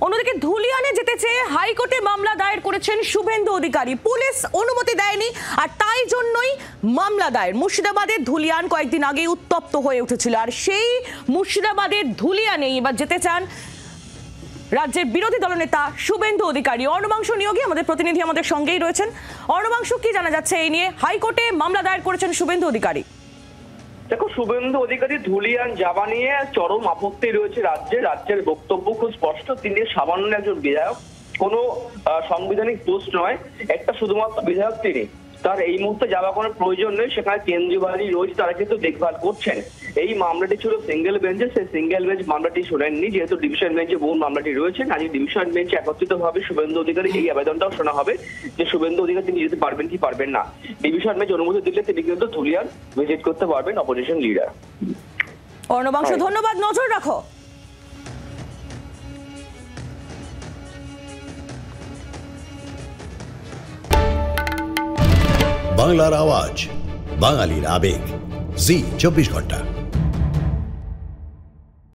অন্যদিকে ধুলিয়ানে যেতে চেয়ে হাইকোর্টে মামলা দায়ের করেছেন শুভেন্দু অধিকারী। পুলিশ অনুমতি দেয়নি আর তাই জন্যই মামলা দায়ের। মুর্শিদাবাদের ধুলিয়ান কয়েকদিন আগে উত্তপ্ত হয়ে উঠেছিল, আর সেই মুর্শিদাবাদের ধুলিয়ানেই এবার যেতে চান রাজ্যের বিরোধী দলনেতা শুভেন্দু অধিকারী। অর্ণবাংশু নিয়োগী আমাদের প্রতিনিধি আমাদের সঙ্গেই রয়েছেন। অর্ণবাংশু, কি জানা যাচ্ছে এই নিয়ে? হাইকোর্টে মামলা দায়ের করেছেন শুভেন্দু অধিকারী। দেখো, শুভেন্দু অধিকারী ধুলিয়ান যাওয়া নিয়ে চরম আপত্তি রয়েছে রাজ্যের বক্তব্য খুব স্পষ্ট। তিনি সামান্য একজন বিধায়ক, কোনো সাংবিধানিক পোস্ট নয়, একটা শুধুমাত্র বিধায়ক তিনি। তার এই মুহূর্তে যাওয়া কোনো প্রয়োজন নেই, সেখানে কেন্দ্রীয় বাহিনী রয়েছে, তারা কিন্তু দেখভাল করছেন। এই মামলাটি ছিল সিঙ্গেল বেঞ্চে, সেই সিঙ্গেল বেঞ্চ মামলাটি শোনেননি, যেহেতু ডিভিশন বেঞ্চে বহু মামলাটি রয়েছেন। আজ ডিভিশন বেঞ্চে একত্রিতভাবে শুভেন্দু অধিকারী এই আবেদনটাও শোনা হবে যে শুভেন্দু অধিকারী তিনি যেতে পারবেন কি পারবেন না। ডিভিশন বেঞ্চ অনুমতি দিলে তিনি কিন্তু ধুলিয়ান ভিজিট করতে পারবেন, অপোজিশন লিডার। অর্ণবাংশু, ধন্যবাদ, নজর রাখো। বাংলার আওয়াজ, বাঙালির আবেগ, জি 24 ঘন্টা।